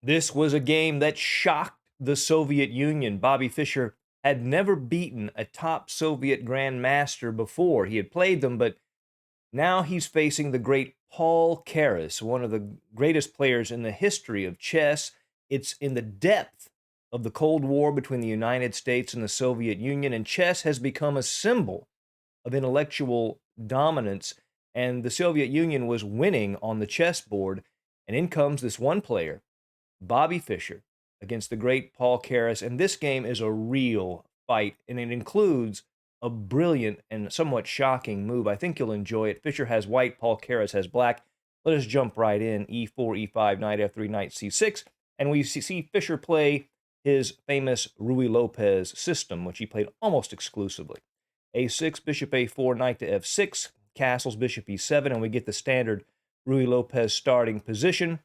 This was a game that shocked the Soviet Union. Bobby Fischer had never beaten a top Soviet grandmaster before. He had played them, but now he's facing the great Paul Keres, one of the greatest players in the history of chess. It's in the depth of the Cold War between the United States and the Soviet Union, and chess has become a symbol of intellectual dominance. And the Soviet Union was winning on the chessboard, and in comes this one player, Bobby Fischer, against the great Paul Keres. And this game is a real fight, and it includes a brilliant and somewhat shocking move. I think you'll enjoy it. Fischer has white, Paul Keres has black. Let us jump right in. E4, E5, knight F3, knight C6. And we see Fischer play his famous Ruy Lopez system, which he played almost exclusively. A6, bishop A4, knight to F6, castles, bishop E7, and we get the standard Ruy Lopez starting position.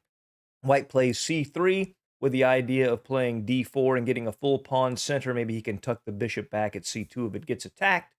White plays C3 with the idea of playing D4 and getting a full pawn center. Maybe he can tuck the bishop back at C2 if it gets attacked.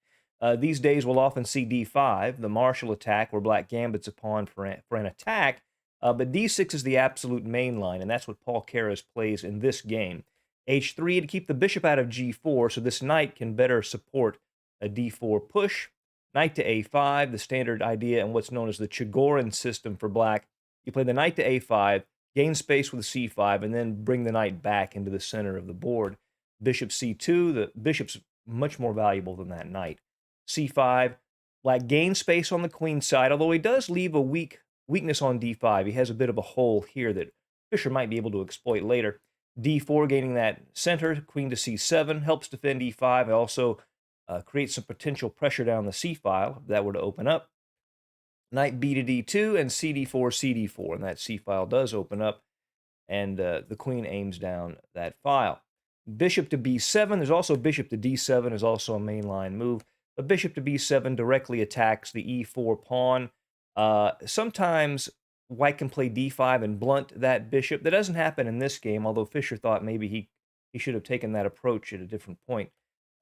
These days, we'll often see D5, the Marshall attack, where black gambits a pawn for an attack. But D6 is the absolute main line, and that's what Paul Keres plays in this game. H3 to keep the bishop out of G4, so this knight can better support a D4 push. Knight to A5, the standard idea and what's known as the Chigorin system for black. You play the knight to A5, gain space with C5, and then bring the knight back into the center of the board. Bishop C2, the bishop's much more valuable than that knight. C5, black gains space on the queen side, although he does leave a weakness on D5. He has a bit of a hole here that Fischer might be able to exploit later. D4, gaining that center, queen to C7, helps defend E5. It also creates some potential pressure down the C file if that were to open up. Knight B to D2 and CD4, CD4, and that C file does open up, and the queen aims down that file. Bishop to B7, there's also bishop to D7 is also a mainline move. But bishop to B7 directly attacks the E4 pawn. Sometimes white can play D5 and blunt that bishop. That doesn't happen in this game, although Fischer thought maybe he should have taken that approach at a different point.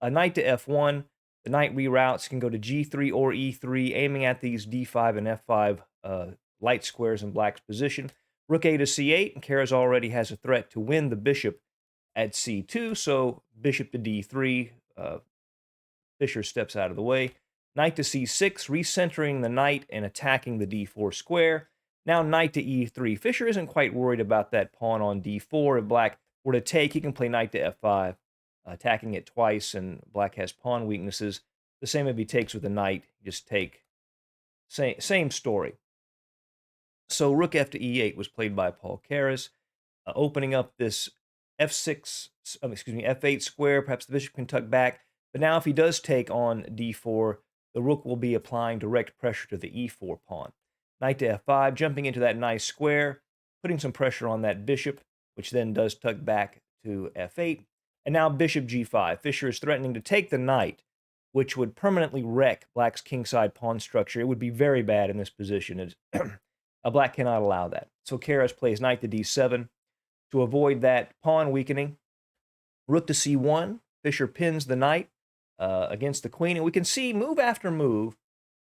Knight to F1, the knight reroutes, can go to G3 or E3, aiming at these D5 and F5 light squares in black's position. Rook A to C8, and Keres already has a threat to win the bishop at C2, so bishop to D3, Fischer steps out of the way. Knight to C6, recentering the knight and attacking the D4 square. Now knight to E3. Fischer isn't quite worried about that pawn on D4. If black were to take, he can play knight to F5, attacking it twice, and black has pawn weaknesses. The same if he takes with the knight, just take. Same story. So rook F to E8 was played by Paul Keres, opening up this F8 square. Perhaps the bishop can tuck back. But now if he does take on D4, the rook will be applying direct pressure to the E4 pawn. Knight to F5, jumping into that nice square, putting some pressure on that bishop, which then does tuck back to F8. And now bishop G5. Fischer is threatening to take the knight, which would permanently wreck black's kingside pawn structure. It would be very bad in this position. Black cannot allow that. So Keres plays knight to D7 to avoid that pawn weakening. Rook to C1. Fischer pins the knight against the queen. And we can see move after move,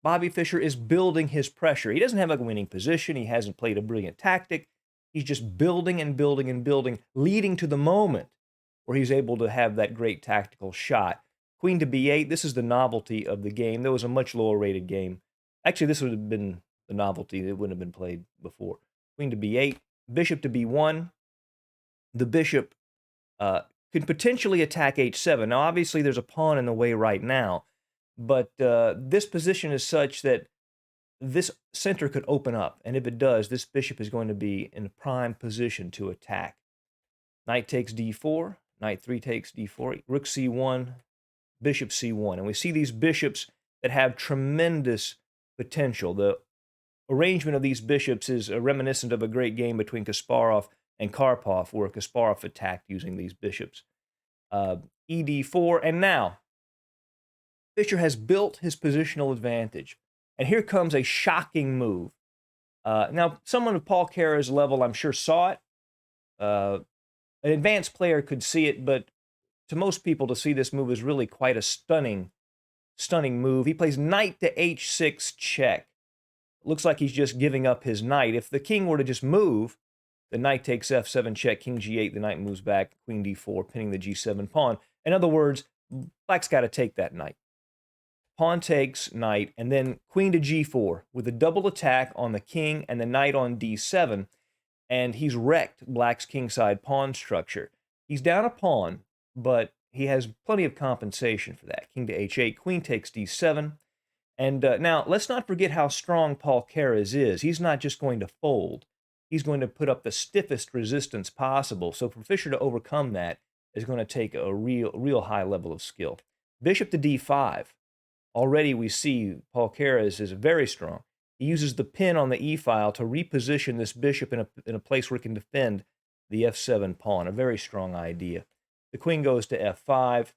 Bobby Fischer is building his pressure. He doesn't have a winning position. He hasn't played a brilliant tactic. He's just building and building and building, leading to the moment where he's able to have that great tactical shot. Queen to B8, this is the novelty of the game. There was a much lower rated game. Actually, this would have been the novelty. It wouldn't have been played before. Queen to B8, bishop to B1. The bishop could potentially attack H7. Now, obviously, there's a pawn in the way right now, but this position is such that this center could open up, and if it does, this bishop is going to be in a prime position to attack. Knight takes D4, knight 3 takes D4, rook C1, bishop C1, and we see these bishops that have tremendous potential. The arrangement of these bishops is reminiscent of a great game between Kasparov and Karpov, where Kasparov attacked using these bishops. ED4, and now Fischer has built his positional advantage. And here comes a shocking move. Now, someone of Paul Keres' level, I'm sure, saw it. An advanced player could see it, but to most people, to see this move is really quite a stunning move. He plays knight to H6 check. Looks like he's just giving up his knight. If the king were to just move, the knight takes f7 check, king g8, the knight moves back, queen d4, pinning the g7 pawn. In other words, black's got to take that knight. Pawn takes knight, and then queen to g4 with a double attack on the king and the knight on d7, and he's wrecked black's kingside pawn structure. He's down a pawn, but he has plenty of compensation for that. King to h8, queen takes d7. And now, let's not forget how strong Paul Keres is. He's not just going to fold. He's going to put up the stiffest resistance possible. So for Fischer to overcome that is going to take a real high level of skill. Bishop to d5. Already we see Paul Keres is very strong. He uses the pin on the e-file to reposition this bishop in a place where it can defend the f7 pawn. A very strong idea. The queen goes to f5.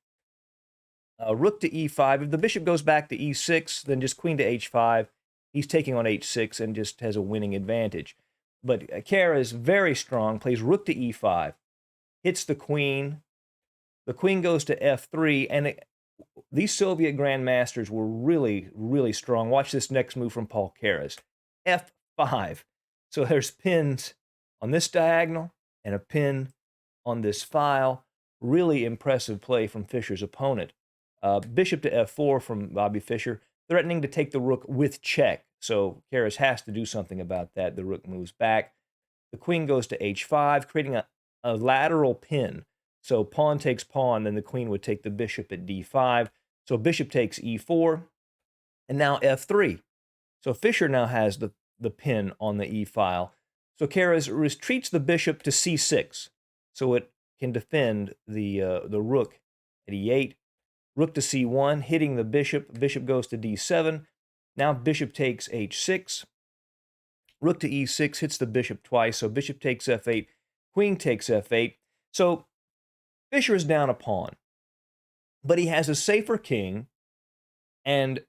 Rook to e5. If the bishop goes back to e6, then just queen to h5. He's taking on h6 and just has a winning advantage. But Keres, very strong, plays rook to e5, hits the queen. The queen goes to f3, and these Soviet grandmasters were really strong. Watch this next move from Paul Keres. f5. So there's pins on this diagonal and a pin on this file. Really impressive play from Fischer's opponent. Bishop to f4 from Bobby Fischer, threatening to take the rook with check. So Keres has to do something about that. The rook moves back. The queen goes to h5, creating a lateral pin. So pawn takes pawn, then the queen would take the bishop at d5. So bishop takes e4, and now f3. So Fischer now has the pin on the e-file. So Keres retreats the bishop to c6, so it can defend the rook at e8. Rook to c1, hitting the bishop. Bishop goes to d7. Now bishop takes h6. Rook to e6 hits the bishop twice, so bishop takes f8. Queen takes f8. So Fischer is down a pawn, but he has a safer king, and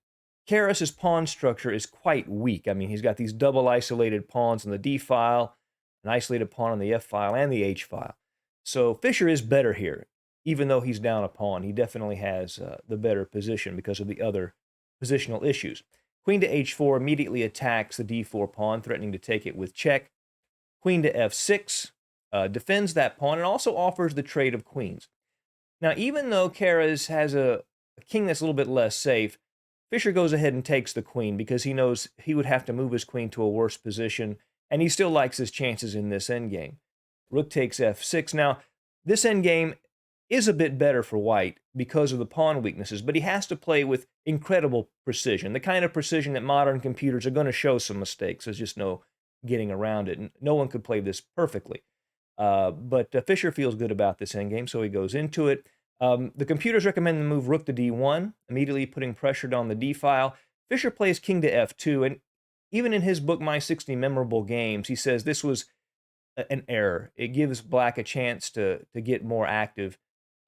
Keres's pawn structure is quite weak. I mean, he's got these double isolated pawns on the d file, an isolated pawn on the f file, and the h file. So Fischer is better here. Even though he's down a pawn, he definitely has the better position because of the other positional issues. Queen to h4 immediately attacks the d4 pawn, threatening to take it with check. Queen to f6 defends that pawn and also offers the trade of queens. Now, even though Keres has a king that's a little bit less safe, Fischer goes ahead and takes the queen because he knows he would have to move his queen to a worse position, and he still likes his chances in this endgame. Rook takes f6. Now, this endgame is a bit better for white because of the pawn weaknesses, but he has to play with incredible precision, the kind of precision that modern computers are going to show some mistakes. There's just no getting around it, and no one could play this perfectly. But Fischer feels good about this endgame, so he goes into it. The computers recommend the move rook to d1, immediately putting pressure on the d file. Fischer plays king to f2, and even in his book, My 60 Memorable Games, he says this was an error. It gives black a chance to get more active.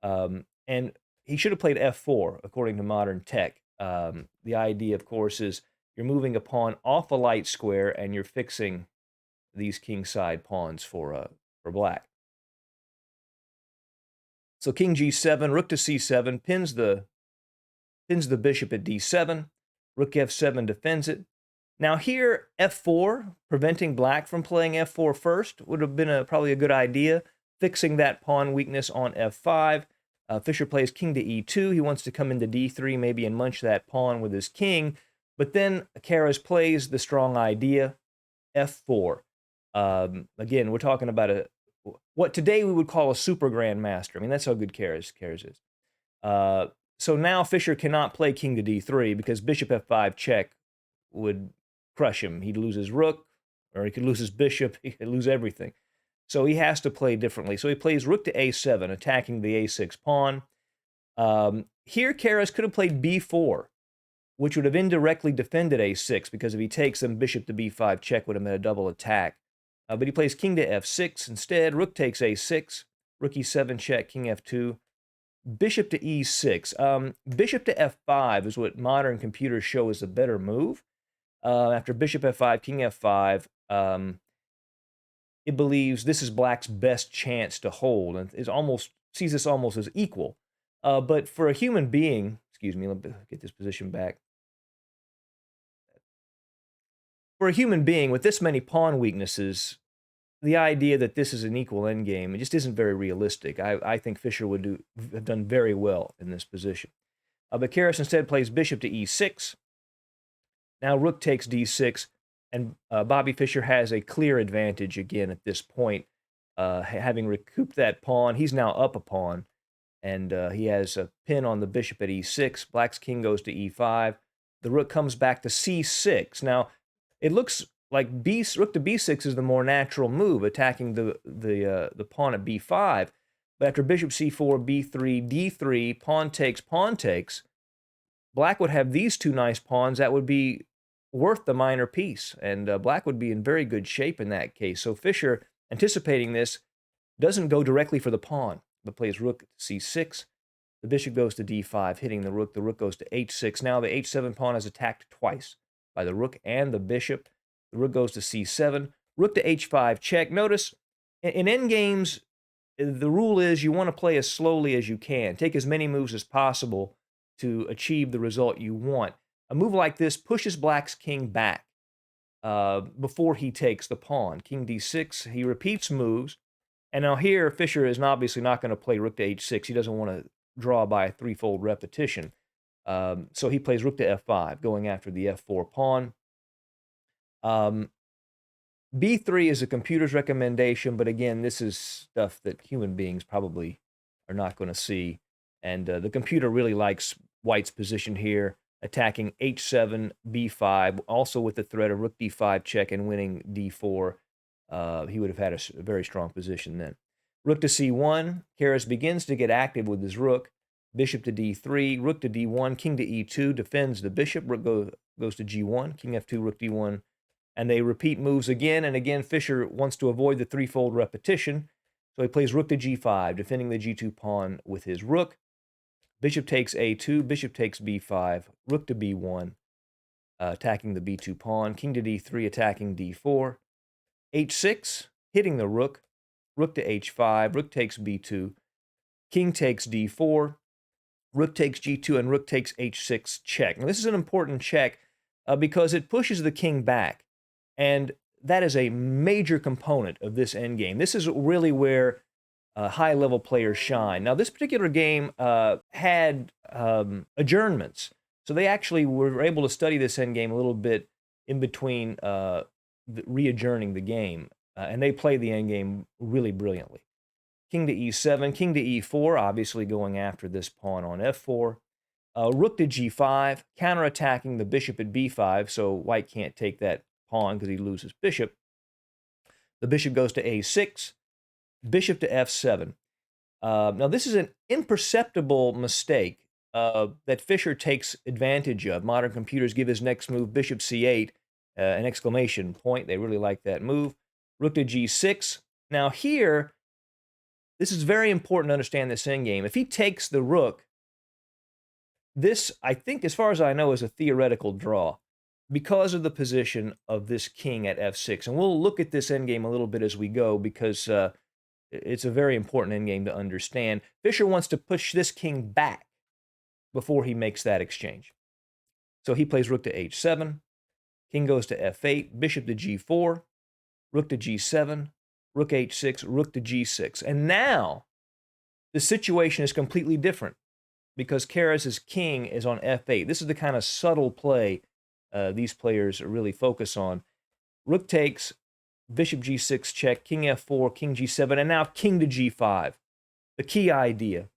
And he should have played f4, according to modern tech. The idea, of course, is you're moving a pawn off a light square, and you're fixing these kingside pawns for black. So king g7, rook to c7, pins the bishop at d7. Rook f7 defends it. Now here, f4, preventing black from playing f4 first, would have been probably a good idea, fixing that pawn weakness on f5. Fischer plays king to e2. He wants to come into d3 maybe and munch that pawn with his king. But then Keres plays the strong idea, f4. Again, we're talking about what today we would call a super grandmaster. I mean, that's how good Keres is. So now Fischer cannot play king to d3 because bishop f5 check would crush him. He'd lose his rook, or he could lose his bishop. He could lose everything. So he has to play differently. So he plays rook to a7, attacking the a6 pawn. Here, Keres could have played b4, which would have indirectly defended a6, because if he takes, then bishop to b5 check would have been a double attack. But he plays king to f6 instead. Rook takes a6, rook e7 check, king f2, bishop to e6. Bishop to f5 is what modern computers show as a better move. After bishop f5, king f5, it believes this is black's best chance to hold, and sees this almost as equal. But for a human being, excuse me, let me get this position back. For a human being with this many pawn weaknesses, the idea that this is an equal endgame, it just isn't very realistic. I think Fischer would have done very well in this position. But Keres instead plays bishop to e6. Now rook takes d6, and Bobby Fischer has a clear advantage again at this point. Having recouped that pawn, he's now up a pawn, and he has a pin on the bishop at e6. Black's king goes to e5. The rook comes back to c6. Now, it looks like rook to b6 is the more natural move, attacking the pawn at b5. But after bishop c4, b3, d3, pawn takes, Black would have these two nice pawns that would be worth the minor piece, and Black would be in very good shape in that case. So Fischer, anticipating this, doesn't go directly for the pawn, but plays rook c6. The bishop goes to d5, hitting the rook. The rook goes to h6. Now the h7 pawn is attacked twice by the rook and the bishop. The rook goes to c7. Rook to h5 check. Notice, in endgames, the rule is you want to play as slowly as you can. Take as many moves as possible to achieve the result you want. A move like this pushes Black's king back before he takes the pawn. King d6, he repeats moves. And now here, Fischer is obviously not going to play rook to h6. He doesn't want to draw by a threefold repetition. So he plays rook to f5, going after the f4 pawn. B3 is a computer's recommendation, but again, this is stuff that human beings probably are not going to see. And the computer really likes White's position here, attacking h7, b5, also with the threat of rook d5 check and winning d4. He would have had a very strong position then. Rook to c1. Keres begins to get active with his rook. Bishop to d3, rook to d1, king to e2, defends the bishop. Rook goes to g1, king f2, rook d1. And they repeat moves again and again. Fischer wants to avoid the threefold repetition, so he plays rook to g5, defending the g2 pawn with his rook. Bishop takes a2, bishop takes b5, rook to b1, attacking the b2 pawn. King to d3, attacking d4. h6, hitting the rook. Rook to h5, rook takes b2. King takes d4, rook takes g2, and rook takes h6 check. Now, this is an important check because it pushes the king back. And that is a major component of this endgame. This is really where high-level players shine. Now, this particular game had adjournments. So they actually were able to study this endgame a little bit in between re-adjourning the game. And they played the endgame really brilliantly. King to e7, king to e4, obviously going after this pawn on f4. Rook to g5, counterattacking the bishop at b5, so White can't take that pawn because he loses bishop. The bishop goes to a6, bishop to f7. Now, this is an imperceptible mistake that Fischer takes advantage of. Modern computers give his next move bishop c8, an exclamation point. They really like that move. Rook to g6. Now here, this is very important to understand this endgame. If he takes the rook, this, I think, as far as I know, is a theoretical draw because of the position of this king at f6. And we'll look at this endgame a little bit as we go because it's a very important endgame to understand. Fischer wants to push this king back before he makes that exchange. So he plays rook to h7, king goes to f8, bishop to g4, rook to g7, rook h6, rook to g6. And now the situation is completely different because Keres's king is on f8. This is the kind of subtle play these players really focus on. Rook takes, bishop g6 check, king f4, king g7, and now king to g5. The key idea.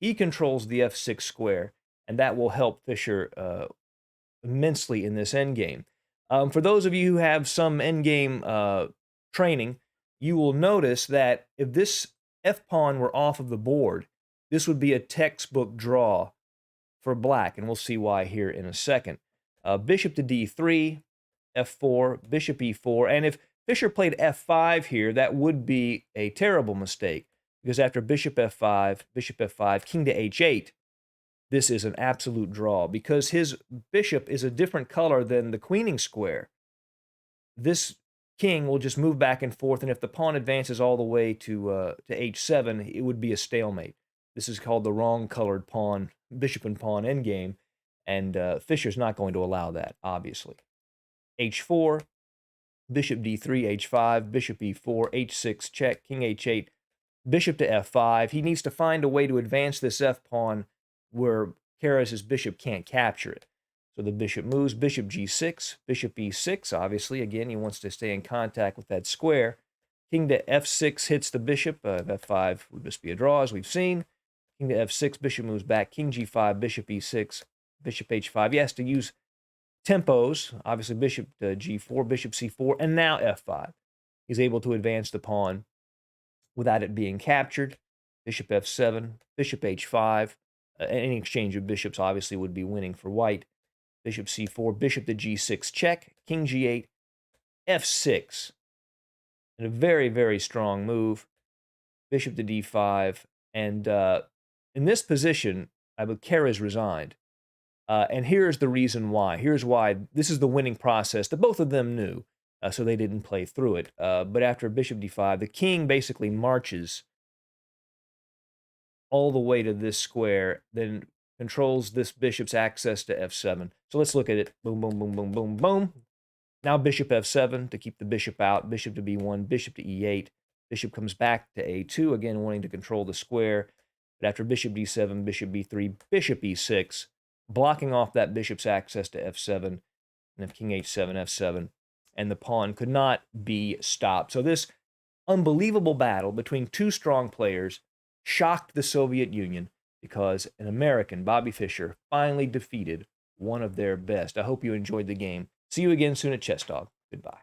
He controls the f6 square, and that will help Fischer immensely in this endgame. For those of you who have some endgame training, you will notice that if this f-pawn were off of the board, this would be a textbook draw for Black, and we'll see why here in a second. Bishop to d3, f4, bishop e4, and if Fischer played f5 here, that would be a terrible mistake, because after bishop f5, king to h8, this is an absolute draw, because his bishop is a different color than the queening square. This king will just move back and forth, and if the pawn advances all the way to h7, it would be a stalemate. This is called the wrong-colored pawn, bishop and pawn endgame, and Fischer's not going to allow that, obviously. h4, bishop d3, h5, bishop e4, h6 check, king h8, bishop to f5. He needs to find a way to advance this f-pawn where Keres's bishop can't capture it. So the bishop moves, bishop g6, bishop e6, obviously. Again, he wants to stay in contact with that square. King to f6 hits the bishop. F5 would just be a draw, as we've seen. King to f6, bishop moves back. King g5, bishop e6, bishop h5. He has to use tempos. Obviously, bishop to g4, bishop c4, and now f5. He's able to advance the pawn without it being captured. Bishop f7, bishop h5. Any exchange of bishops obviously would be winning for white. Bishop c4, bishop to g6 check, king g8, f6. And a very, very strong move. Bishop to d5. And in this position, Keres resigned. And here's the reason why. Here's why. This is the winning process that both of them knew, so they didn't play through it. But after bishop d5, the king basically marches all the way to this square, then controls this bishop's access to f7. So let's look at it. Boom, boom, boom, boom, boom, boom. Now bishop f7 to keep the bishop out, bishop to b1, bishop to e8. Bishop comes back to a2, again wanting to control the square. But after bishop d7, bishop b3, bishop e6, blocking off that bishop's access to f7, and then king h7, f7, and the pawn could not be stopped. So this unbelievable battle between two strong players shocked the Soviet Union because an American, Bobby Fischer, finally defeated one of their best. I hope you enjoyed the game. See you again soon at Chess Dog. Goodbye.